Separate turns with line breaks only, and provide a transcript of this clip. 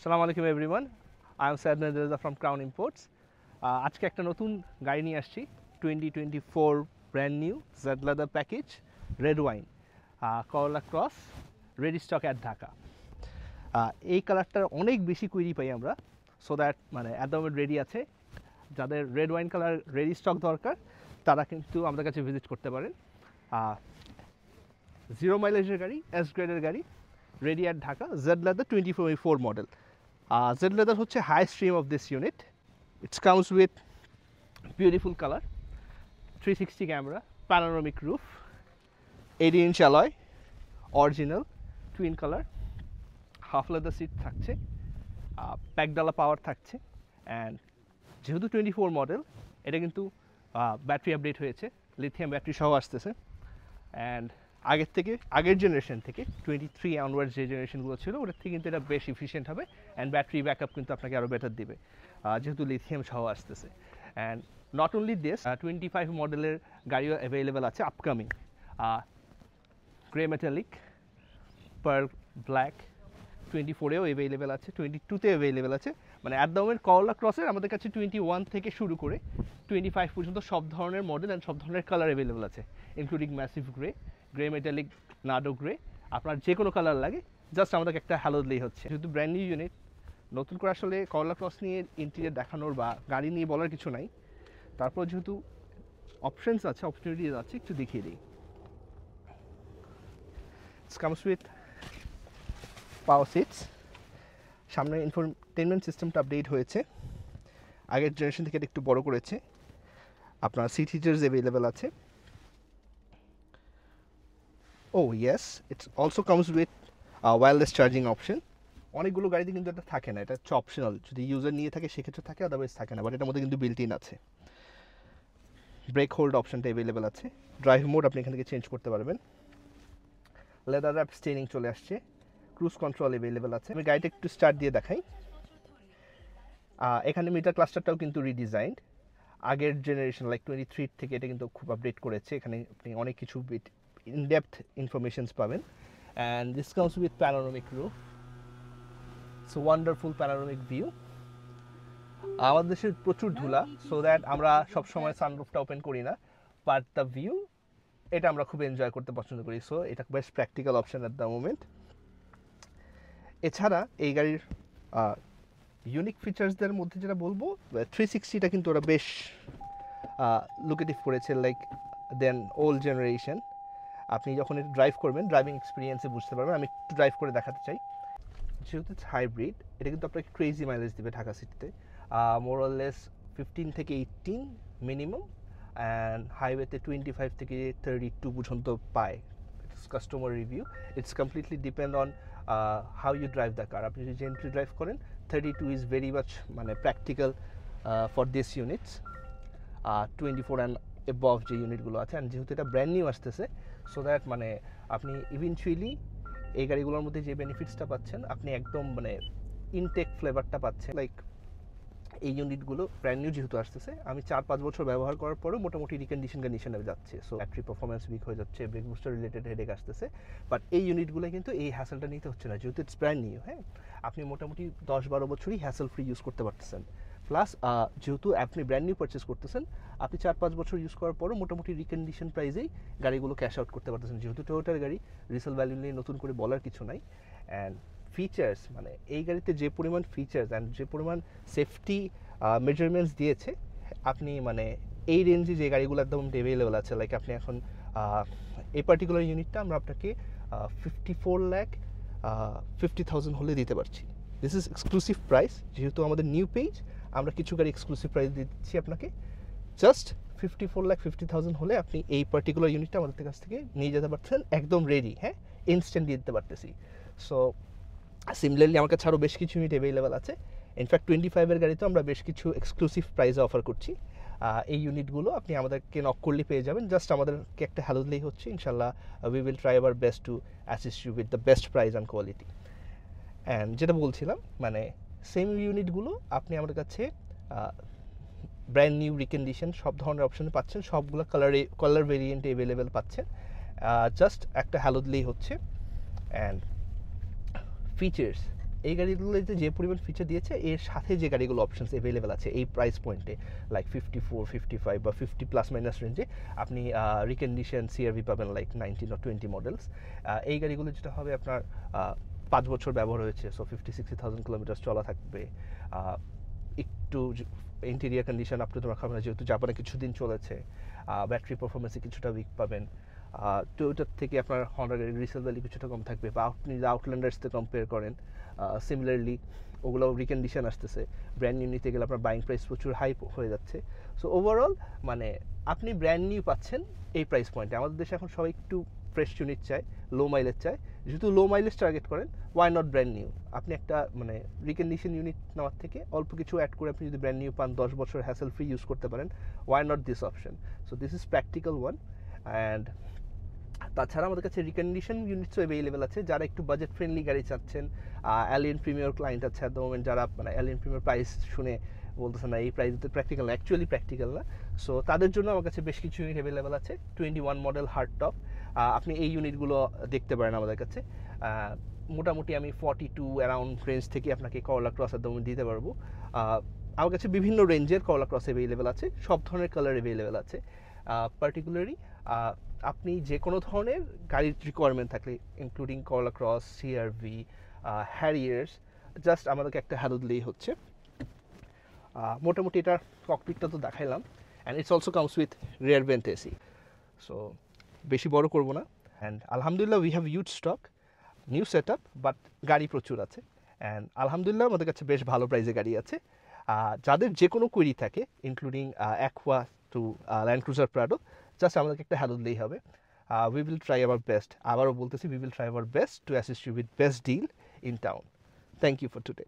আসসালামু আলাইকুম everyone, I am Saeed Reza from Crown Imports. আজকে একটা নতুন গাড়ি নিয়ে আসছি, 2024 brand new Z leather package red wine Corolla Cross ready stock at Dhaka. এই কালারটার অনেক বেশি কুইরি পাই আমরা, সো দ্যাট মানে অ্যাট দ্য মোমেন্ট রেডি আছে। যাদের red wine colour ready stock দরকার তারা কিন্তু আমাদের কাছে ভিজিট করতে পারেন। 0 মাইলেজের গাড়ি, এস গ্রেডের গাড়ি, ready at Dhaka, Z leather 2024 model. Zed leather হচ্ছে high stream of this unit. It comes with beautiful color, 360 camera, panoramic roof, 80-inch alloy, original, twin color, half leather seat থাকছে, প্যাকডালা পাওয়ার থাকছে, অ্যান্ড যেহেতু 24 model এটা কিন্তু battery update হয়েছে, lithium battery সহ আসতেছে। And আগের জেনারেশন থেকে 23 অনওয়ার্ডস যে জেনারেশনগুলো ছিল ওটার থেকে কিন্তু এটা বেশ ইফিশিয়েন্ট হবে, অ্যান্ড ব্যাটারি ব্যাকআপ কিন্তু আপনাকে আরও বেটার দিবে যেহেতু লিথিয়াম সহ আসতেছে। অ্যান্ড নট অনলি দিস, 25 মডেলের গাড়িও অ্যাভেলেবেল আছে upcoming, grey metallic, pearl black, 24-এও অ্যাভেলেবেল আছে, 22-তে অ্যাভেলেবেল আছে। মানে অ্যাট দ্য মোমেন্ট করলা ক্রসের আমাদের কাছে 21 থেকে শুরু করে 25 পর্যন্ত সব ধরনের মডেল অ্যান্ড সব ধরনের কালার অ্যাভেলেবেল আছে, including massive grey, grey metallic, নাডো grey. আপনার যে কোনো কালার লাগে জাস্ট আমাদেরকে একটা হ্যালো দিলেই হচ্ছে। যেহেতু ব্র্যান্ড নিউ ইউনিট, নতুন করে আসলে করলা ক্রস নিয়ে ইন্টেরিয়র দেখানোর বা গাড়ি নিয়ে বলার কিছু নাই, তারপর যেহেতু অপশনস আছে, অপরচুনিটিজ আছে, একটু দেখিয়ে দিই। It's comes with power seats, সামনে ইনফোটেনমেন্ট সিস্টেমটা আপডেট হয়েছে, আগের জেনারেশন থেকে এটা একটু বড় করেছে। আপনার সিট হিটার্স অ্যাভেলেবেল আছে। Oh yes, it's also comes with wireless charging option. অনেকগুলো গাড়িতে কিন্তু এটা থাকে না, এটা হচ্ছে অপশনাল, যদি ইউজার নিয়ে থাকে সেক্ষেত্রে থাকে, আদারওয়াইজ থাকে না, বাট এটার মধ্যে কিন্তু বিল্ট ইন আছে। ব্রেক হোল্ড অপশনটা অ্যাভেলেবেল আছে, ড্রাইভ মোড আপনি এখান থেকে চেঞ্জ করতে পারবেন, লেদার র্যাপ স্টিয়ারিং চলে আসছে, ক্রুজ কন্ট্রোল অ্যাভেলেবেল আছে। আমি গাড়িটা একটু স্টার্ট দিয়ে দেখাই। এখানে মিটার ক্লাস্টারটাও কিন্তু রিডিজাইন্ড, আগের জেনারেশন লাইক 23 থেকে এটা কিন্তু খুব আপডেট করেছে। এখানে আপনি অনেক কিছু ইনডেপথ ইনফরমেশনস পাবেন। And this comes with panoramic roof, it's wonderful panoramic view. আমাদের দেশের প্রচুর ধুলা, সো দ্যাট আমরা সবসময় সানরুফটা ওপেন করি না, বাট দ্য ভিউ এটা আমরা খুব এনজয় করতে পছন্দ করি, সো এটা বেশ practical option at the moment. এছাড়া এই গাড়ির ইউনিক ফিচার্সদের মধ্যে যেটা বলবো, 360টা কিন্তু ওরা বেশ লুকেটিভ করেছে, লাইক দেন ওল্ড জেনারেশন। আপনি যখন এটা ড্রাইভ করবেন, ড্রাইভিং এক্সপিরিয়েন্সে বুঝতে পারবেন। আমি একটু ড্রাইভ করে দেখাতে চাই। যেহেতু হাইব্রিড, এটা কিন্তু আপনাকে ক্রেজি মাইলেজ দেবে ঢাকা সিটিতে, মোরলেস 15 থেকে 18 মিনিমাম, অ্যান্ড হাইওয়েতে 25 থেকে 32 পর্যন্ত পায়। It's customer review, it's completely depend on how you drive the car. আপনি যদি জেন্টলি ড্রাইভ করেন, 32 ইজ ভেরি মাচ মানে practical for this units. 24 and above যে ইউনিটগুলো আছে, অ্যান্ড যেহেতু এটা ব্র্যান্ড নিউ আসতেছে, সো দ্যাট মানে আপনি ইভেনচুয়ালি এই গাড়িগুলোর মধ্যে যে বেনিফিটসটা পাচ্ছেন, আপনি একদম মানে ইনটেক ফ্লেভারটা পাচ্ছেন। লাইক এই ইউনিটগুলো ব্র্যান্ড নিউ যেহেতু আসতেছে, আমি 4-5 বছর ব্যবহার করার পরেও মোটামুটি কন্ডিশনে যাচ্ছে। সো ব্যাটারি পারফরমেন্স উইক হয়ে যাচ্ছে, ব্রেক বুস্টার রিলেটেড হেডেক আসতেছে, বাট এই ইউনিটগুলো কিন্তু এই হ্যাসেলটা নিতে হচ্ছে না, যেহেতু ইটস ব্র্যান্ড নিউ। হ্যাঁ, আপনি মোটামুটি 10-12 বছরই হ্যাসেল ফ্রি ইউজ করতে পারতেছেন। প্লাস যেহেতু আপনি ব্র্যান্ড নিউ পারচেস করতেছেন, আপনি 4-5 বছর ইউজ করার পরও মোটামুটি রিকন্ডিশন প্রাইসেই গাড়িগুলো ক্যাশ আউট করতে পারতেছেন। যেহেতু টয়োটার গাড়ি, রিসেল ভ্যালু নিয়ে নতুন করে বলার কিছু নাই। অ্যান্ড ফিচার্স, মানে এই গাড়িতে যে পরিমাণ ফিচার্স অ্যান্ড যে পরিমাণ সেফটি মেজারমেন্টস দিয়েছে, আপনি মানে এই রেঞ্জে যে গাড়িগুলো একদম অ্যাভেলেবেল আছে, লাইক আপনি এখন এই পার্টিকুলার ইউনিটটা আমরা আপনাকে 54,50,000 হলে দিতে পারছি। দিস ইজ এক্সক্লুসিভ প্রাইস, যেহেতু আমাদের নিউ পেজ, আমরা কিছু গাড়ি এক্সক্লুসিভ প্রাইস দিচ্ছি আপনাকে। জাস্ট 54,50,000 হলে আপনি এই পার্টিকুলার ইউনিটটা আমাদের কাছ থেকে নিয়ে যেতে পারছেন, একদম রেডি। হ্যাঁ, ইনস্ট্যান্ট দিয়ে দিতে পারতেছি। সো সিমিলারলি আমার কাছে আরও বেশ কিছু ইউনিট অ্যাভেলেবেল আছে। ইনফ্যাক্ট 25-এর গাড়িতেও আমরা বেশ কিছু এক্সক্লুসিভ প্রাইসে অফার করছি। এই ইউনিটগুলো আপনি আমাদেরকে নক করলে পেয়ে যাবেন, জাস্ট আমাদেরকে একটা হ্যালো দিলেই হচ্ছে। ইনশাল্লাহ we will try our best to assist you with the best price and quality. And যেটা বলছিলাম, মানে সেম ইউনিটগুলো আপনি আমাদের কাছে ব্র্যান্ড নিউ রিকন্ডিশন সব ধরনের অপশনে পাচ্ছেন, সবগুলো কালার ভেরিয়েন্টে অ্যাভেলেবেল পাচ্ছেন। জাস্ট একটা হ্যালো দিলেই হচ্ছে। অ্যান্ড ফিচার্স এই গাড়িগুলোতে যে পরিমাণ ফিচার দিয়েছে এর সাথে যে গাড়িগুলো অপশনস অ্যাভেলেবেল আছে এই প্রাইস পয়েন্টে, লাইক 54, 55 বা 50 প্লাস মাইনাস রেঞ্জে আপনি রিকন্ডিশন সিআরভি পাবেন লাইক 19 or 20 মডেলস। এই গাড়িগুলো যেটা হবে আপনার 5 বছর ব্যবহার হয়েছে, সো 50-60,000 কিলোমিটার চলা থাকবে। একটু ইন্টেরিয়ার কন্ডিশন আপনি তোমার খাবেন না, যেহেতু জাপানে কিছুদিন চলেছে। ব্যাটারি পারফরমেন্সে কিছুটা উইক পাবেন। টয়োটার থেকে আপনার হন্ডা গাড়ির রিসেল ভ্যালু কিছুটা কম থাকবে, বা আপনি যদি আউটল্যান্ডার্সতে কম্পেয়ার করেন সিমিলারলি ওগুলো রিকন্ডিশন আসতেছে। ব্র্যান্ড নিউ নিতে গেলে আপনার বাইং প্রাইস প্রচুর হাই হয়ে যাচ্ছে। সো ওভারঅল মানে আপনি ব্র্যান্ড নিউ পাচ্ছেন এই প্রাইস পয়েন্টে। আমাদের দেশে এখন সবাই একটু ফ্রেশ ইউনিট চায়, লো মাইলেজ চায়। যেহেতু লো মাইলেজ টার্গেট করেন, ওয়াই নট ব্র্যান্ড নিউ? আপনি একটা মানে রিকন্ডিশন ইউনিট নেওয়ার থেকে অল্প কিছু অ্যাড করে আপনি যদি ব্র্যান্ড নিউ পান, 10 বছর হ্যাসেল ফ্রি ইউজ করতে পারেন, why not this option? So this is practical one. And তাছাড়া আমাদের কাছে রিকন্ডিশন ইউনিটসও অ্যাভেলেবেল আছে। যারা একটু বাজেট ফ্রেন্ডলি গাড়ি চাচ্ছেন, অ্যালিয়ন প্রিমিয়ার ক্লায়েন্ট আছে অ্যাট দ্য মোমেন্ট, যারা মানে অ্যালিয়ন প্রিমিয়ার প্রাইস শুনে বলতেছে না এই প্রাইস তো প্র্যাকটিক্যাল না, অ্যাকচুয়ালি প্র্যাকটিক্যাল না। সো তাদের জন্য আমার কাছে বেশ কিছু ইউনিট অ্যাভেলেবেল আছে। 21 মডেল হার্ড টপ, আপনি এই ইউনিটগুলো দেখতে পারেন আমাদের কাছে। মোটামুটি আমি 42 অ্যারাউন্ড রেঞ্জ থেকে আপনাকে করলা ক্রস এর দাম দিতে পারবো। আমার কাছে বিভিন্ন রেঞ্জের করলা ক্রস অ্যাভেলেবেল আছে, সব ধরনের কালার অ্যাভেলেবেল আছে। পার্টিকুলারলি আপনি যে কোনো ধরনের গাড়ির রিকোয়ারমেন্ট থাকলে, ইনক্লুডিং করলা ক্রস, সিআরভি, হ্যারিয়ার্স, জাস্ট আমাদেরকে একটা হ্যালো দিলেই হচ্ছে। মোটামুটি এটার ককপিটটা তো দেখাইলাম, and it's also comes with rear vent AC. So বেশি বড় করবো না। অ্যান্ড আলহামদুলিল্লাহ we have huge stock, new set up, but গাড়ি প্রচুর আছে। অ্যান্ড আলহামদুলিল্লাহ আমাদের কাছে বেশ ভালো প্রাইসে গাড়ি আছে। যাদের যে কোনো কোয়েরি থাকে, including Aqua to Land Cruiser Prado, just আমাদেরকে একটা হ্যালো দিলেই হবে। We will try our best, আবারও বলতেছি, we will try our best to assist you with best deal in town. Thank you for today.